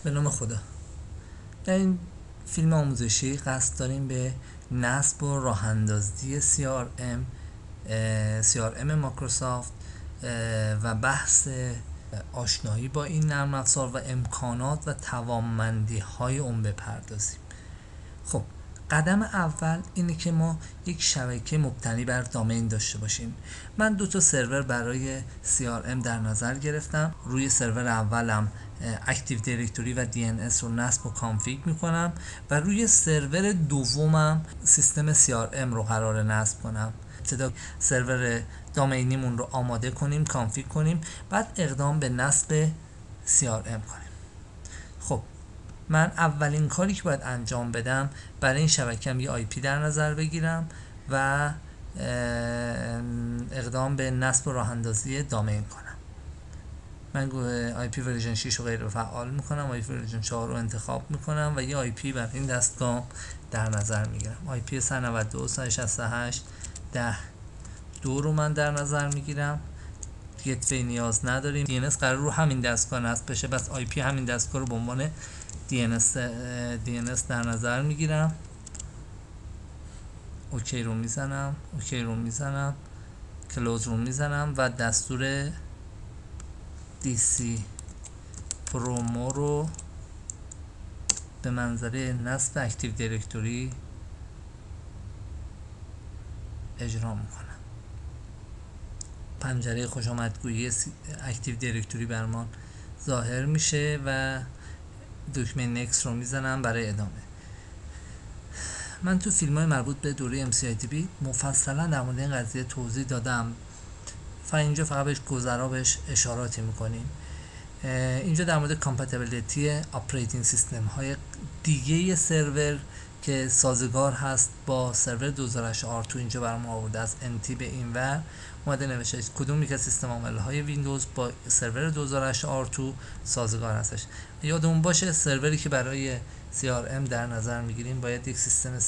به نام خدا. در این فیلم آموزشی قصد داریم به نصب و راه اندازی CRM مایکروسافت و بحث آشنایی با این نرم افزار و امکانات و توانمندی های اون بپردازیم. خب قدم اول اینه که ما یک شبکه مبتنی بر دامین داشته باشیم. من 2 سرور برای CRM در نظر گرفتم. روی سرور اولم اکتیو دیرکتوری و DNS رو نصب و کانفیگ میکنم و روی سرور دومم سیستم CRM رو قرار نصب کنم. ابتدا سرور دامینیمون رو آماده کنیم، کانفیگ کنیم، بعد اقدام به نصب CRM کنیم. خب من اولین کاری که باید انجام بدم برای این شبکه‌ام یه IP در نظر بگیرم و اقدام به نصب و راه اندازی دامین کنم. من IP ورژن 6 رو غیر فعال میکنم، IP ورژن 4 رو انتخاب میکنم و یه IP برای این دستگاه در نظر میگیرم. IP 192.168.10.2 رو من در نظر میگیرم. گیتوی نیاز نداریم. DNS قرار رو همین دستگاه نصب بشه، بس IP همین دستگاه رو به عنوان DNS در نظر میگیرم. اوکی رو میزنم، کلوز رو میزنم و دستور DC پرومو رو به منظره نصب اکتیو دیرکتوری اجرا میکنم. پنجره خوش آمدگویی اکتیو دیرکتوری برمان ظاهر میشه و دکمه نکس رو میزنم برای ادامه. من تو فیلم های مربوط به دوره MCITB مفصلا در مورد این قضیه توضیح دادم. اینجا فقط بهش اشاراتی میکنیم. اینجا در مورد کامپتیبلیتی اپریتینگ سیستم های دیگه سرور که سازگار هست با سرور 2008 R2 اینجا برام آورده. از NT به این ور اومده نوشته کدوم یک از سیستم عامل های ویندوز با سرور 2008 R2 سازگار هستش. یادمون باشه سروری که برای CRM در نظر میگیریم باید یک سیستم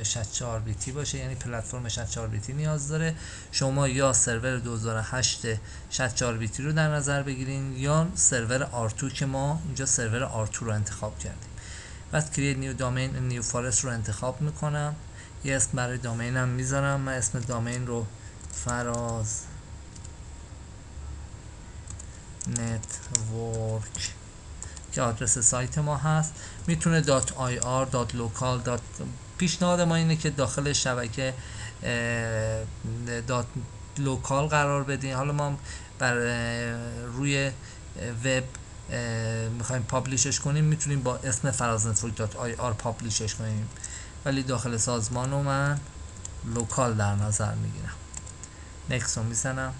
64 بیتی باشه، یعنی پلتفرم 64 بیتی نیاز داره. شما یا سرور 2008 64 بیتی رو در نظر بگیرین یا سرور R2 که ما اینجا سرور R2 رو انتخاب کردیم. بعد create new domain new forest رو انتخاب میکنم. یه اسم برای دامینم میذارم. من اسم دامین رو فراز نتورک که آدرس سایت ما هست. میتونه .ir .local پیشنهاد ما اینه که داخل شبکه .local قرار بدین. حالا ما بر روی وب میخوایم پابلیشش کنیم میتونیم با اسم فراز نتورک .ir پابلیشش کنیم، ولی داخل سازمان رو من لوکال در نظر میگیرم. نکست رو میزنم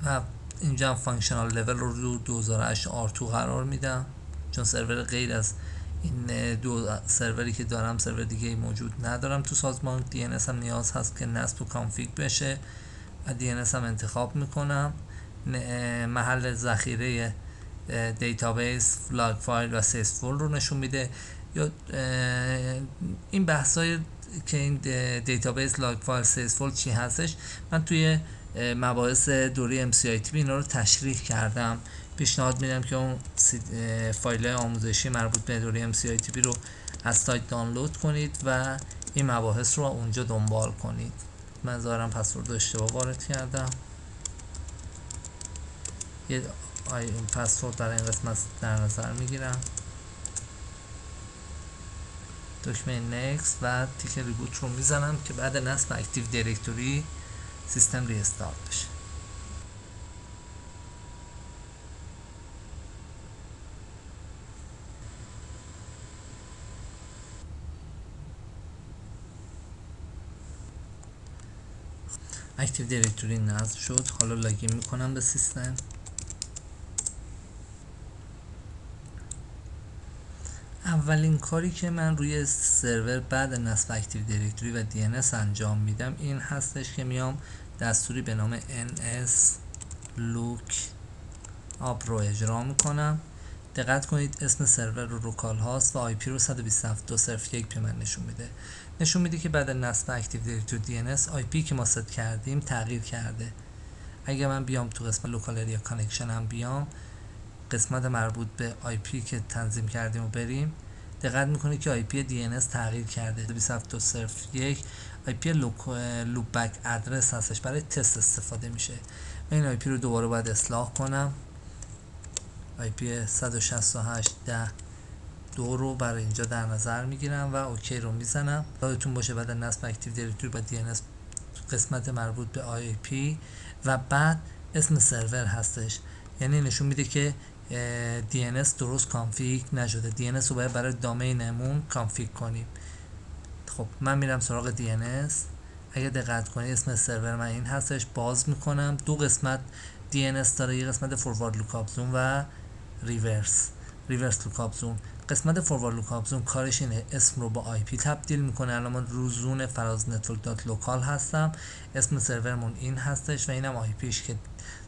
و اینجا هم فانکشنال لول رو 2008 R2 قرار میدم، چون سرور غیر از این 2 سروری که دارم سرور دیگه موجود ندارم تو سازمان. DNS هم نیاز هست که نصب و کانفیگ بشه و DNS هم انتخاب میکنم. محل ذخیره دیتابیس، فلاگ فایل و سیسفول رو نشون میده. یا این بحثای که این دیتابیس، لاگ فایل، سیسفول چی هستش من توی مباحث دوره MCITB اینا رو تشریح کردم. پیشنهاد میدم که اون فایل آموزشی مربوط به دوره MCITB رو از سایت دانلود کنید و این مباحث رو اونجا دنبال کنید. من ظاهرا پسورد اشتباه وارد کردم. یه پسورد برای این قسمت در نظر میگیرم. دکمه نکست و تیک ریبوت رو میزنم که بعد نصب اکتیو دیرکتوری سیستم ریستارت بشه. اکتیو دیرکتوری نصب شد. حالا لاگین میکنم به سیستم. اولین کاری که من روی سرور بعد نصب اکتیو دیرکتوری و DNS انجام میدم این هستش که میام دستوری به نام nslookup رو اجرا میکنم. دقت کنید اسم سرور رو لوکال هاست و IP رو 127.2.0.1 به من نشون میده که بعد نصب اکتیو دیرکتوری DNS IP که ما ست کردیم تغییر کرده. اگه من بیام تو قسم لوکال اریا کانکشن هم بیام قسمت مربوط به آی پی که تنظیم کردیم و بریم، دقت میکنید که آی پی DNS تغییر کرده. 272.0.1 آی پی لوپ بک ادرس هستش، برای تست استفاده میشه. من این آی پی رو دوباره باید اصلاح کنم. آی پی 168.10.2 رو برای اینجا در نظر میگیرم و اوکی رو میزنم. یادتون باشه بعد از نصب اکتیو دایرکتوری با DNS قسمت مربوط به آی پی و بعد اسم سرور هستش، یعنی نشون میده که DNS درست کانفیگ نشده. DNS رو باید برای دامینمون کانفیگ کنیم. خب من میرم سراغ DNS. اگه دقت کنید اسم سرور من این هستش. باز میکنم. دو قسمت DNS داره، یه قسمت فوروارد لوکاپ زون و ریورس لوکاپ زون. قسمت فوروارد لوکاپ زون کارش اینه اسم رو با آی پی تبدیل میکنه. الان من رو زون فراز نتورک دات لوکال هستم، اسم سرورمون این هستش و اینم آی پیش که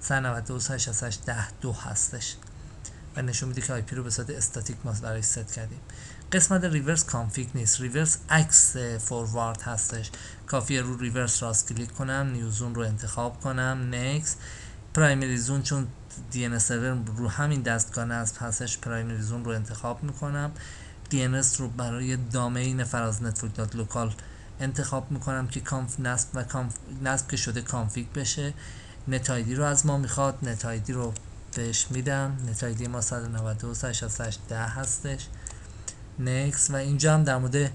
192.168.10.2 هستش و نشون میده که آی پی رو به صورت استاتیک ما برای ست کردیم. قسمت ریورس کانفیگ نیست، ریورس عکس فوروارد هستش. کافیه رو ریورس راست کلیک کنم، نیو زون رو انتخاب کنم، نکست. پرایمری زون چون DNS سرور رو همین دستگاه نصب هستش، پرایمری زون رو انتخاب میکنم. DNS رو برای دامین فراز نتورک دات لوکال انتخاب میکنم که نصب که شده کانفیگ بشه. نت آیدی رو از ما میخواد، نت آیدی رو بهش میدم. نت آیدی ما 192.168.10 هستش. نکست. و اینجا هم در مورد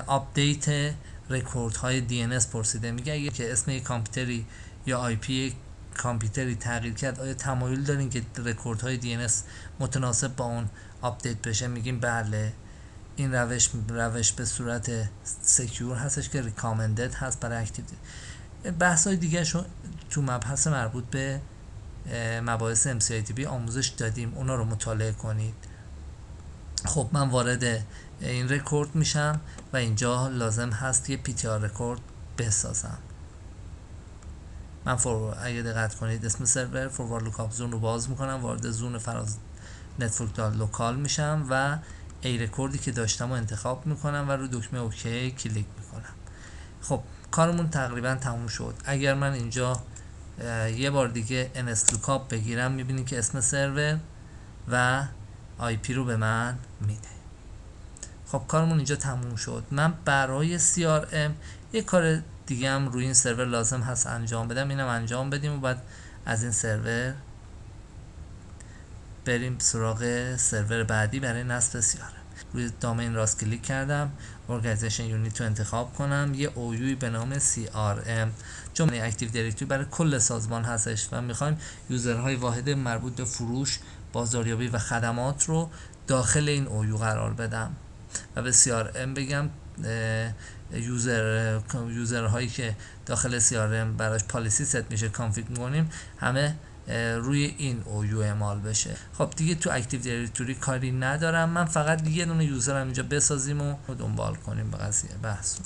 آپدیت رکورد های DNS پرسیده. میگه اگه که اسم یک کامپیوتری یا آی پی کامپیوتری تغییر کرد، آیا تمایل دارین که رکورد های DNS متناسب با اون آپدیت بشه؟ میگیم بله. این روش به صورت سکیور هستش که ریکامندد هست برای اکتیو. بحث های دیگه شو تو مبحث مربوط به مباحث MCITP آموزش دادیم، اونا رو مطالعه کنید. خب من وارد این رکورد میشم و اینجا لازم هست یه PTR رکورد بسازم. من اگه دقت کنید اسم سرور فوروارد لوکاپ زون رو باز میکنم، وارد زون فراز نتورک دات لوکال میشم و ای رکوردی که داشتم رو انتخاب میکنم و رو دکمه اوکی کلیک میکنم. خب کارمون تقریبا تموم شد. اگر من اینجا یه بار دیگه NS لوکاپ بگیرم، میبینید که اسم سرور و آی پی رو به من میده. خب کارمون اینجا تموم شد. من برای CRM یه کار دیگه هم روی این سرور لازم هست انجام بدم، اینم انجام بدیم و بعد از این سرور بریم سراغ سرور بعدی برای نصب CRM. روی دامین راست کلیک کردم، Organization Unit رو انتخاب کنم، یه OUی به نام CRM جمله اکتیو دایرکتوری برای کل سازمان هستش و میخوایم یوزرهای واحد مربوط به فروش، بازاریابی و خدمات رو داخل این OU قرار بدم و به CRM بگم یوزرهایی که داخل CRM براش پالیسی ست میشه کانفیگ میکنیم همه روی این OU اعمال بشه. خب دیگه تو اکتیو دایرکتوری کاری ندارم، من فقط یه دونه یوزرم اینجا بسازیم و دنبال کنیم به قضیه بحث.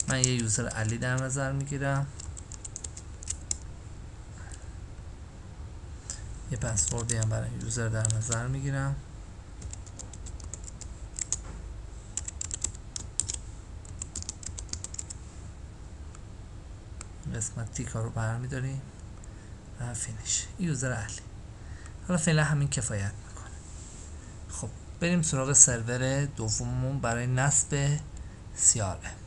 من یه یوزر علی در نظر میگیرم، یه پسوردی هم برای یوزر در نظر میگیرم. قسمت تیکا رو برمیداریم و فینیش. یوزر علی. حالا فعلا همین کفایت میکنه. خب بریم سراغ سرور دوممون برای نصب CRM.